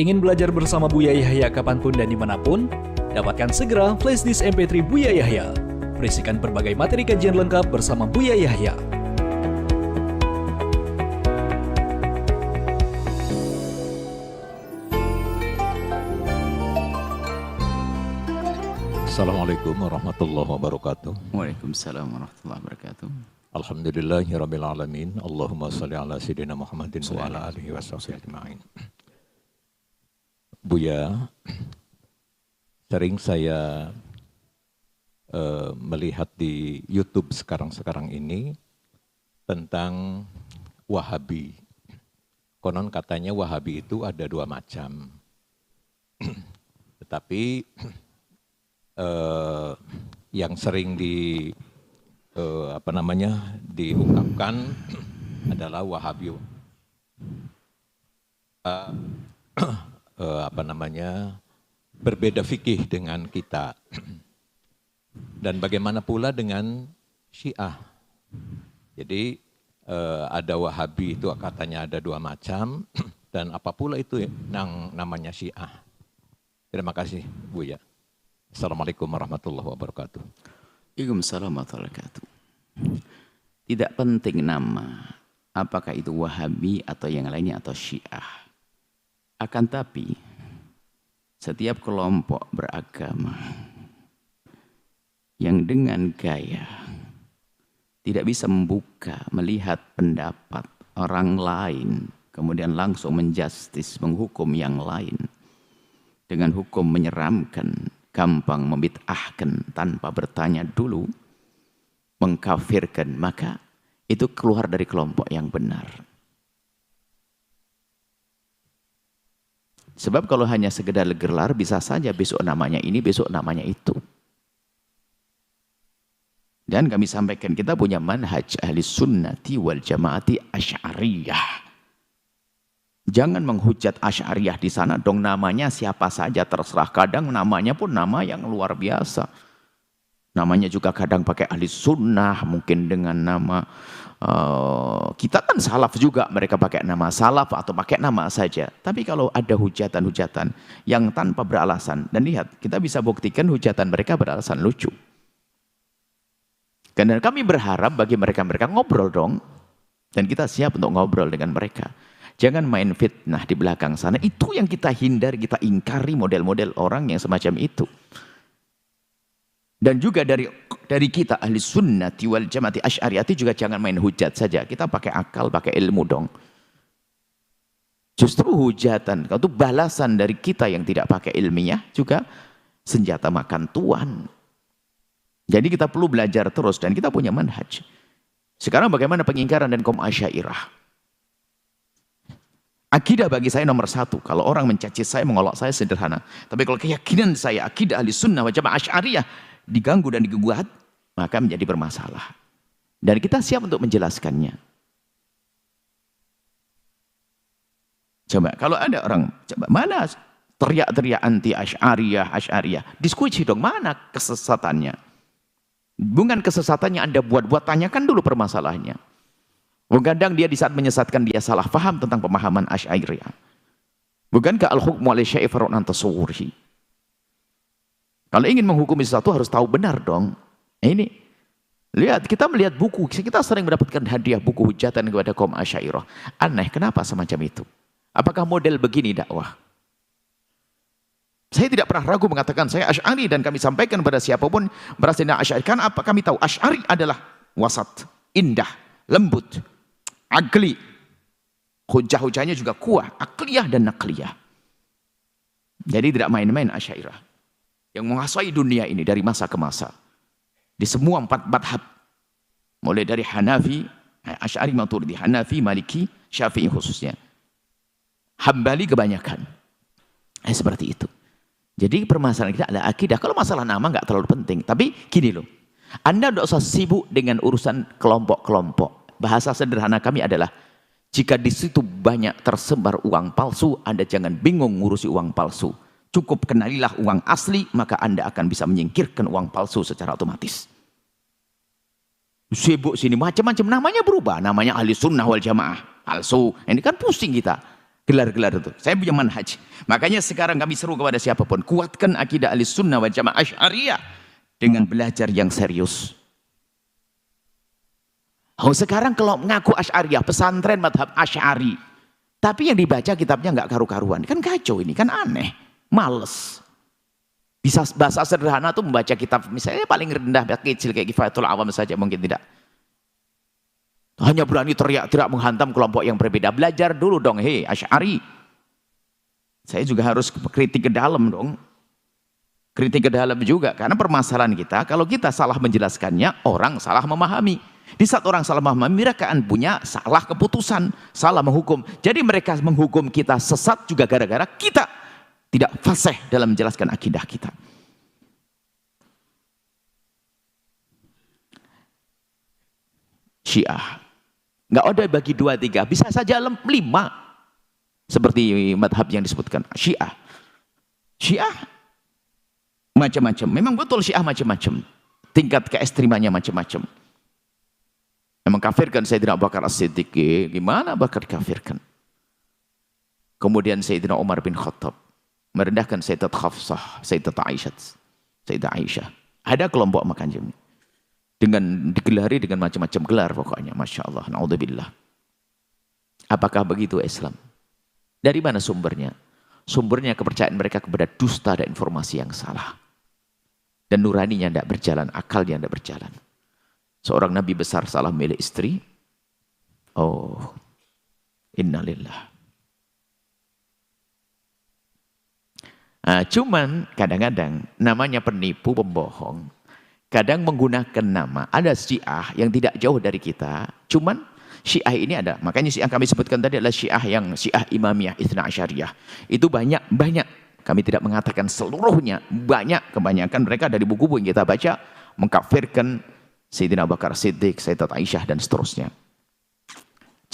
Ingin belajar bersama Buya Yahya kapanpun dan dimanapun? Dapatkan segera flashdisk MP3 Buya Yahya. Berisikan berbagai materi kajian lengkap bersama Buya Yahya. Assalamualaikum warahmatullahi wabarakatuh. Waalaikumsalam warahmatullahi wabarakatuh. Alhamdulillahirabbil alamin. Allahumma shalli ala sayyidina Muhammadin wa ala alihi washabbihi ajmain. Buya, sering saya melihat di YouTube sekarang ini tentang Wahabi. Konon katanya Wahabi itu ada dua macam. Tetapi yang sering diungkapkan adalah Wahabi berbeda fikih dengan kita. Dan bagaimana pula dengan Syiah. Jadi ada Wahabi itu katanya ada dua macam, dan apa pula itu yang namanya Syiah. Terima kasih Buya. Assalamualaikum warahmatullahi wabarakatuh. Waalaikumsalam warahmatullahi wabarakatuh. Tidak penting nama, apakah itu Wahabi atau yang lainnya atau Syiah. Akan tapi, setiap kelompok beragama yang dengan gaya tidak bisa membuka, melihat pendapat orang lain, kemudian langsung menjustis, menghukum yang lain dengan hukum menyeramkan, gampang membid'ahkan tanpa bertanya dulu, mengkafirkan, maka itu keluar dari kelompok yang benar. Sebab kalau hanya sekedar gelar, bisa saja besok namanya ini, besok namanya itu. Dan kami sampaikan, kita punya manhaj ahli sunnati wal jamaati asy'ariyah. Jangan menghujat asy'ariyah di sana dong, namanya siapa saja terserah. Kadang namanya pun nama yang luar biasa. Namanya juga kadang pakai ahli sunnah, mungkin dengan nama kita kan salaf juga, mereka pakai nama salaf atau pakai nama saja. Tapi kalau ada hujatan-hujatan yang tanpa beralasan, dan lihat, kita bisa buktikan hujatan mereka beralasan lucu. Karena kami berharap bagi mereka ngobrol dong, dan kita siap untuk ngobrol dengan mereka. Jangan main fitnah di belakang sana. Itu yang kita hindari, kita ingkari model-model orang yang semacam itu. Dan juga dari kita ahli sunnati wal jamaati asy'ariyati juga jangan main hujat saja. Kita pakai akal, pakai ilmu dong. Justru hujatan, kalau itu balasan dari kita yang tidak pakai ilmiah juga senjata makan tuan. Jadi kita perlu belajar terus dan kita punya manhaj. Sekarang bagaimana pengingkaran dan kaum Asy'ariyah? Akidah bagi saya nomor satu. Kalau orang mencaci saya, mengolok saya, sederhana. Tapi kalau keyakinan saya, akidah ahli sunnah wal jamaah asy'ariyah diganggu dan digugat, maka menjadi bermasalah. Dan kita siap untuk menjelaskannya. Coba, kalau ada orang, coba, mana teriak-teriak anti Asy'ariyah, diskusi dong, mana kesesatannya? Bukan kesesatannya Anda buat-buat, tanyakan dulu permasalahannya. Kadang dia di saat menyesatkan, dia salah paham tentang pemahaman Asy'ariyah. Bukankah al-hukmu 'ala syai'i far'un an tasawwurihi? Kalau ingin menghukumi sesuatu harus tahu benar dong. Ini, lihat, kita melihat buku, kita sering mendapatkan hadiah buku hujatan kepada kaum Asy'ariyah. Aneh, kenapa semacam itu? Apakah model begini dakwah? Saya tidak pernah ragu mengatakan saya Asy'ari, dan kami sampaikan kepada siapapun berasal dari Asy'ari. Kan apa kami tahu? Asy'ari adalah wasat, indah, lembut, akli. Hujah-hujahnya juga kuat, akliyah dan nakliyah. Jadi tidak main-main Asy'ariyah yang menguasai dunia ini dari masa ke masa. Di semua 4 madhab. Mulai dari Hanafi, Asy'ari, Maturidi, Hanafi, Maliki, Syafi'i khususnya. Hambali kebanyakan. Seperti itu. Jadi permasalahan kita adalah akidah. Kalau masalah nama nggak terlalu penting. Tapi gini loh. Anda tidak usah sibuk dengan urusan kelompok-kelompok. Bahasa sederhana kami adalah, jika di situ banyak tersebar uang palsu, Anda jangan bingung ngurusi uang palsu. Cukup kenalilah uang asli, maka Anda akan bisa menyingkirkan uang palsu secara otomatis. Sibuk sini macam-macam, namanya berubah, namanya ahli sunnah wal jamaah, palsu. Ini kan pusing kita. Gelar-gelar itu. Saya punya manhaj. Makanya sekarang kami seru kepada siapapun, kuatkan akidah Ahlussunnah wal Jamaah Asy'ariyah dengan belajar yang serius. Oh, sekarang kalau mengaku Asy'ariyah, pesantren madhab Asy'ari, tapi yang dibaca kitabnya nggak karu-karuan, kan kacau ini, kan aneh, males. Bisa bahasa sederhana tuh membaca kitab misalnya paling rendah kecil kayak Kifayatul Awam saja mungkin tidak. Hanya berani teriak-teriak menghantam kelompok yang berbeda. Belajar dulu dong, hei Asy'ari. Saya juga harus kritik ke dalam dong. Kritik ke dalam juga, karena permasalahan kita, kalau kita salah menjelaskannya, orang salah memahami. Di saat orang salah memahami, mereka akan punya salah keputusan, salah menghukum. Jadi mereka menghukum kita sesat juga gara-gara kita tidak fasih dalam menjelaskan akidah kita. Syiah nggak ada bagi 2, 3, bisa saja 5 seperti madhab yang disebutkan. Syiah macam-macam, memang betul Syiah macam-macam, tingkat keekstrimannya macam-macam. Yang mengkafirkan Sayyidina Abu Bakar As-Siddiq, gimana Bakar dikafirkan? Kemudian Sayyidina Umar bin Khattab merendahkan Sayyidat Hafsah, Sayyidat Aisyah. Ada kelompok makan jami dengan digelari dengan macam-macam gelar pokoknya, masya Allah, naudzubillah. Apakah begitu Islam? Dari mana sumbernya? Sumbernya kepercayaan mereka kepada dusta dan informasi yang salah, dan nuraninya tidak berjalan, akalnya tidak berjalan. Seorang nabi besar salah milih istri, oh innalillah. Nah, cuman kadang-kadang namanya penipu, pembohong, kadang menggunakan nama. Ada Syiah yang tidak jauh dari kita, cuman Syiah ini ada. Makanya Syiah kami sebutkan tadi adalah Syiah yang Syiah Imamiyah Itsna Asyariyah. Itu banyak. Kami tidak mengatakan seluruhnya, kebanyakan mereka dari buku-buku yang kita baca mengkafirkan Sayyidina Abu Bakar Siddiq, Sayyidat Aisyah dan seterusnya.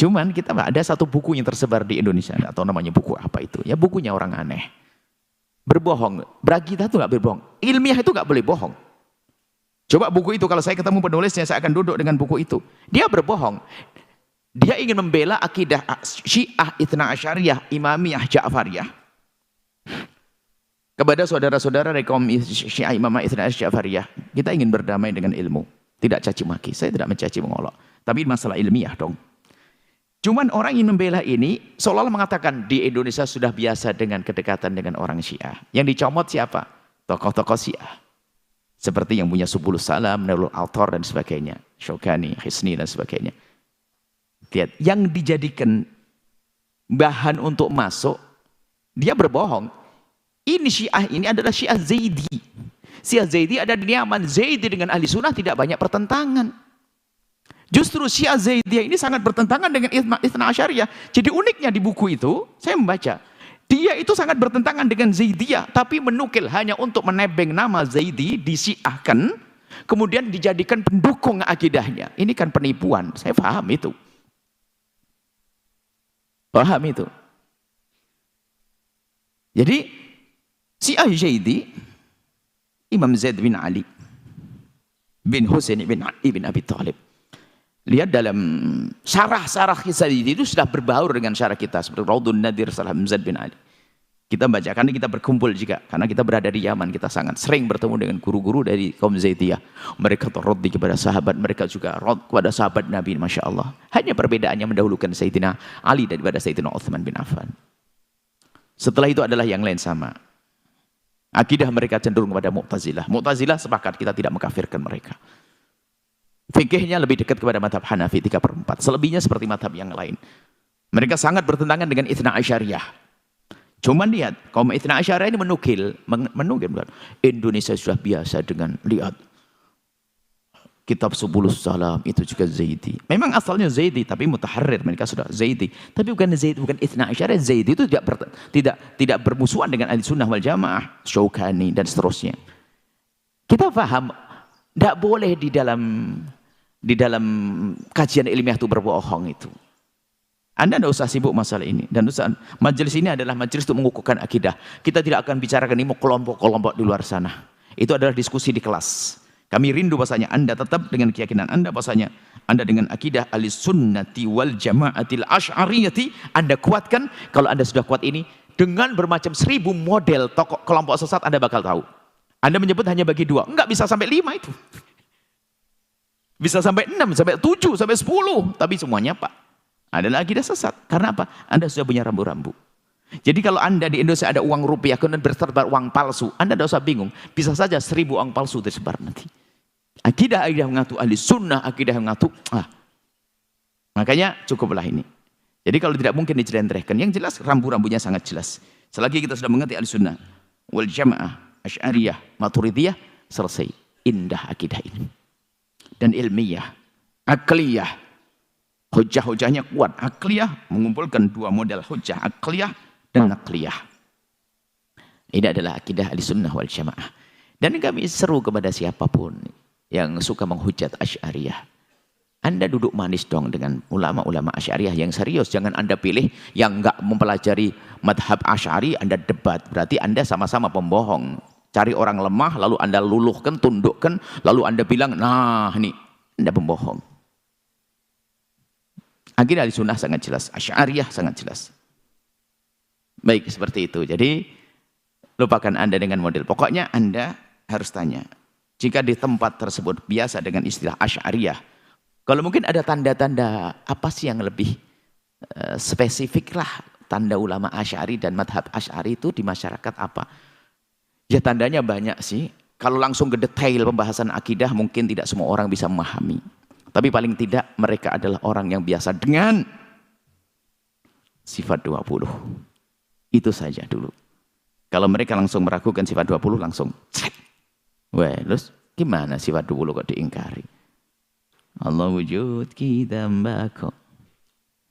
Cuman kita ada satu buku yang tersebar di Indonesia, atau namanya buku apa itu? Ya bukunya orang aneh. Berbohong, kita tuh nggak berbohong. Ilmiah itu nggak boleh bohong. Coba buku itu, kalau saya ketemu penulisnya, saya akan duduk dengan buku itu. Dia berbohong. Dia ingin membela akidah Syiah Itsna Asyariyah, Imamiyah, Ja'fariyah kepada saudara-saudara dari kaum Syiah Imamiyah Itsna Asyariyah. Kita ingin berdamai dengan ilmu, tidak caci maki. Saya tidak mencaci mengolok, tapi masalah ilmiah dong. Cuman orang yang membela ini seolah-olah mengatakan di Indonesia sudah biasa dengan kedekatan dengan orang Syiah. Yang dicomot siapa? Tokoh-tokoh Syiah. Seperti yang punya Subulus Salam, Nailul Autor dan sebagainya. Syaukani, Hisni dan sebagainya. Lihat, yang dijadikan bahan untuk masuk, dia berbohong. Ini Syiah ini adalah Syiah Zaidi. Syiah Zaidi ada di Yaman. Zaidi dengan ahli sunnah tidak banyak pertentangan. Justru Syiah Zaidiyah ini sangat bertentangan dengan Itsna Asyariyah. Jadi uniknya di buku itu, saya membaca, dia itu sangat bertentangan dengan Zaidiyah, tapi menukil hanya untuk menebeng nama Zaidi, disiahkan, kemudian dijadikan pendukung akidahnya. Ini kan penipuan, saya paham itu. Paham itu. Jadi, Syiah Zaidi, Imam Zaid bin Ali, bin Husain bin Abi Thalib. Lihat dalam syarah-syarah kisah itu sudah berbaur dengan syarah kita. Seperti Raudun Nadir Salah Zaid bin Ali. Kita baca, karena kita berkumpul juga. Karena kita berada di Yaman, kita sangat sering bertemu dengan guru-guru dari kaum Zaidiyah. Mereka terrodi kepada sahabat, mereka juga rod kepada sahabat Nabi, Masya Allah. Hanya perbedaannya mendahulukan Sayyidina Ali daripada Sayyidina Uthman bin Affan. Setelah itu adalah yang lain sama. Akidah mereka cenderung kepada Mu'tazilah. Mu'tazilah sepakat kita tidak mengkafirkan mereka. Fikihnya lebih dekat kepada madhab Hanafi 3/4. Selebihnya seperti madhab yang lain. Mereka sangat bertentangan dengan Itsna Asyariyah. Cuman lihat, kaum Itsna Asyariyah ini menukil bukan? Indonesia sudah biasa dengan lihat kitab Subulus Salam itu juga Zaidi. Memang asalnya Zaidi, tapi mutaharrir, mereka sudah Zaidi. Tapi bukan Zaidi, bukan Itsna Asyariyah. Zaidi itu tidak bermusuhan dengan ahli sunnah wal jamaah, Syaukani dan seterusnya. Kita paham, tidak boleh di dalam kajian ilmiah itu berbohong itu. Anda tidak usah sibuk masalah ini. Dan majelis ini adalah majelis untuk mengukuhkan akidah. Kita tidak akan bicarakan ini mau kelompok-kelompok di luar sana. Itu adalah diskusi di kelas. Kami rindu bahasanya Anda tetap dengan keyakinan Anda bahasanya Anda dengan akidah Ahlussunnati wal Jamaatil Asy'ariyati, Anda kuatkan. Kalau Anda sudah kuat ini, dengan bermacam 1000 model tokoh kelompok sesat Anda bakal tahu. Anda menyebut hanya bagi 2, enggak bisa sampai 5 itu. Bisa sampai 6, sampai 7, sampai 10, tapi semuanya Pak adalah akidah sesat. Karena apa? Anda sudah punya rambu-rambu. Jadi kalau Anda di Indonesia ada uang rupiah, kemudian berterbar uang palsu, Anda tidak usah bingung. Bisa saja 1000 uang palsu tersebar nanti. Akidah mengaku ahli sunnah, akidah mengaku. Makanya cukuplah ini. Jadi kalau tidak mungkin dicelentrehkan. Yang jelas rambu-rambunya sangat jelas. Selagi kita sudah mengerti ahli sunnah, wal jamaah, asy'ariyah, maturidiyah, selesai. Indah akidah ini. Dan ilmiah, akliyah. Hujah-hujahnya kuat. Akliyah mengumpulkan 2 model hujah, akliyah dan nakliyah. Ini adalah akidah Ahlussunnah wal Jamaah. Dan kami seru kepada siapapun yang suka menghujat Asy'ariyah. Anda duduk manis dong dengan ulama-ulama Asy'ariyah yang serius. Jangan Anda pilih yang enggak mempelajari madhab Asy'ari, Anda debat. Berarti Anda sama-sama pembohong. Cari orang lemah, lalu Anda luluhkan, tundukkan, lalu Anda bilang, nah ini, Anda pembohong. Akidah Ahlussunnah sangat jelas, Asy'ariyah sangat jelas. Baik, seperti itu. Jadi, lupakan Anda dengan model. Pokoknya Anda harus tanya. Jika di tempat tersebut biasa dengan istilah Asy'ariyah, kalau mungkin ada tanda-tanda apa sih yang lebih spesifik lah, tanda ulama Asy'ari dan madhab Asy'ari itu di masyarakat apa? Ya tandanya banyak sih. Kalau langsung ke detail pembahasan akidah mungkin tidak semua orang bisa memahami. Tapi paling tidak mereka adalah orang yang biasa dengan sifat 20. Itu saja dulu. Kalau mereka langsung meragukan sifat 20 langsung cek. Wah, terus gimana sifat 20 kok diingkari? Allah wujud kita mbako.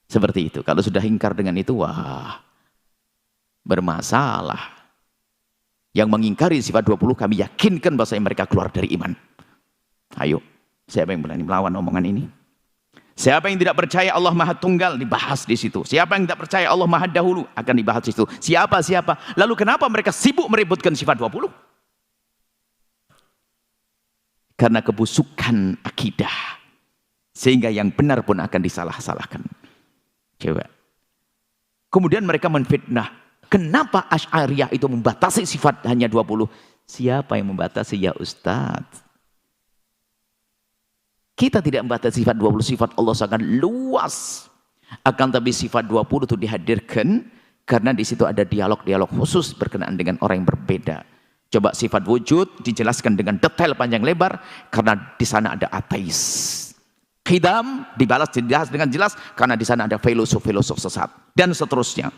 Seperti itu. Kalau sudah ingkar dengan itu, wah, bermasalah. Yang mengingkari sifat 20 kami yakinkan bahwa mereka keluar dari iman. Ayo, siapa yang berani melawan omongan ini? Siapa yang tidak percaya Allah Maha Tunggal dibahas di situ. Siapa yang tidak percaya Allah Maha Dahulu akan dibahas di situ. Siapa? Lalu kenapa mereka sibuk meributkan sifat 20? Karena kebusukan akidah. Sehingga yang benar pun akan disalah-salahkan. Coba. Kemudian mereka menfitnah. Kenapa Asy'ariyah itu membatasi sifat hanya 20? Siapa yang membatasi? Ya Ustadz. Kita tidak membatasi sifat 20, sifat Allah sangat luas. Akan tapi sifat 20 itu dihadirkan karena di situ ada dialog-dialog khusus berkenaan dengan orang yang berbeda. Coba sifat wujud dijelaskan dengan detail panjang lebar karena di sana ada ateis. Qidam dibahas dengan jelas karena di sana ada filosof-filosof sesat dan seterusnya.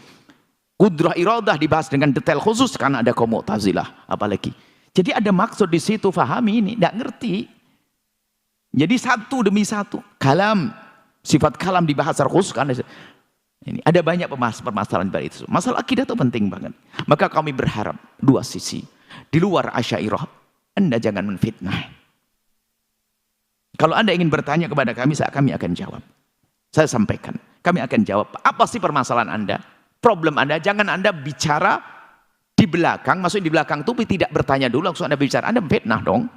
Qudrah iradah dibahas dengan detail khusus karena ada kaum Mu'tazilah apalagi. Jadi ada maksud di situ, fahami ini, tidak ngerti. Jadi satu demi satu. Kalam, sifat kalam dibahas secara khusus karena ini ada banyak permasalahan pada itu. Masalah akidah itu penting banget. Maka kami berharap 2 sisi. Di luar Asy'ariyah, Anda jangan menfitnah. Kalau Anda ingin bertanya kepada kami akan jawab. Saya sampaikan, kami akan jawab. Apa sih permasalahan Anda? Problem Anda, jangan Anda bicara di belakang, maksudnya di belakang itu tidak bertanya dulu, langsung Anda bicara, Anda fitnah dong.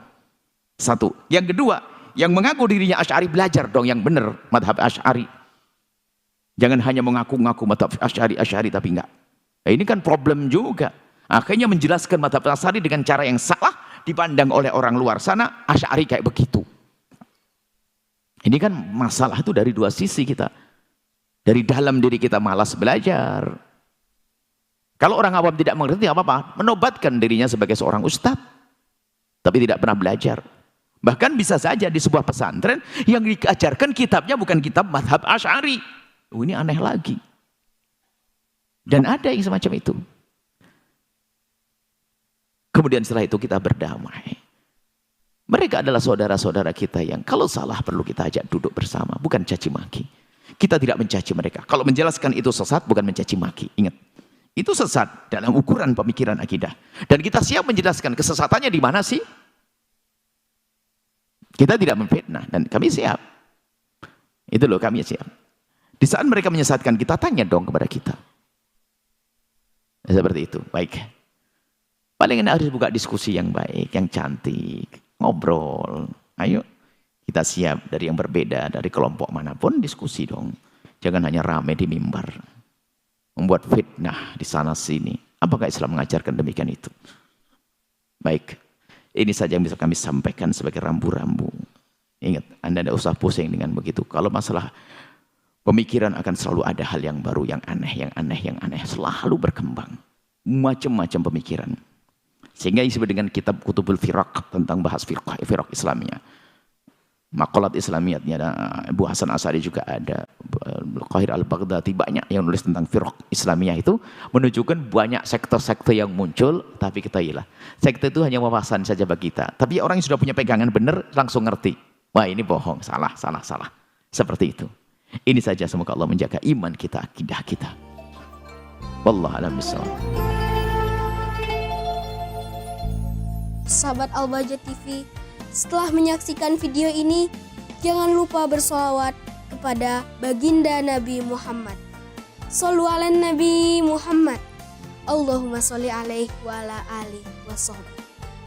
Satu. Yang kedua, yang mengaku dirinya Asy'ari belajar dong yang benar madhab Asy'ari. Jangan hanya mengaku-ngaku madhab Asy'ari tapi enggak. Nah, ini kan problem juga. Akhirnya menjelaskan madhab Asy'ari dengan cara yang salah dipandang oleh orang luar sana, Asy'ari kayak begitu. Ini kan masalah itu dari 2 sisi kita. Dari dalam diri kita malas belajar. Kalau orang awam tidak mengerti apa-apa, menobatkan dirinya sebagai seorang ustadz. Tapi tidak pernah belajar. Bahkan bisa saja di sebuah pesantren yang diajarkan kitabnya bukan kitab madhab Asy'ari. Ini aneh lagi. Dan ada yang semacam itu. Kemudian setelah itu kita berdamai. Mereka adalah saudara-saudara kita yang kalau salah perlu kita ajak duduk bersama. Bukan caci maki. Kita tidak mencaci mereka. Kalau menjelaskan itu sesat, bukan mencaci maki. Ingat, itu sesat dalam ukuran pemikiran akidah. Dan kita siap menjelaskan kesesatannya di mana sih? Kita tidak memfitnah dan kami siap. Itu loh, kami siap. Di saat mereka menyesatkan kita, tanya dong kepada kita. Seperti itu. Baik. Paling enak harus buka diskusi yang baik, yang cantik. ngobrol. Ayo kita siap dari yang berbeda, dari kelompok manapun diskusi dong. Jangan hanya rame di mimbar. Membuat fitnah di sana sini. Apakah Islam mengajarkan demikian itu? Baik, ini saja yang bisa kami sampaikan sebagai rambu-rambu. Ingat, Anda tidak usah pusing dengan begitu. Kalau masalah pemikiran akan selalu ada hal yang baru, yang aneh, yang aneh, yang aneh. Selalu berkembang. Macam-macam pemikiran. Sehingga isi dengan kitab Kutubul Firaq tentang bahas firaq Islamiyah. Maqalat Islamiyatnya ada, Abu Hasan Asy'ari juga ada, Al-Qahir Al-Baghdadi, banyak yang nulis tentang firaq Islamiyah itu menunjukkan banyak sekte-sekte yang muncul, tapi ketahuilah, sekte itu hanya wawasan saja bagi kita. Tapi orang yang sudah punya pegangan benar langsung ngerti. Wah, ini bohong, salah. Seperti itu. Ini saja, semoga Allah menjaga iman kita, akidah kita. Wallahu a'lam bishawab. Sahabat Al-Bahjah TV, setelah menyaksikan video ini, jangan lupa bersolawat kepada baginda Nabi Muhammad. Shollu ala Nabi Muhammad. Allahumma sholli alaihi wa ala alihi wa sahbihi.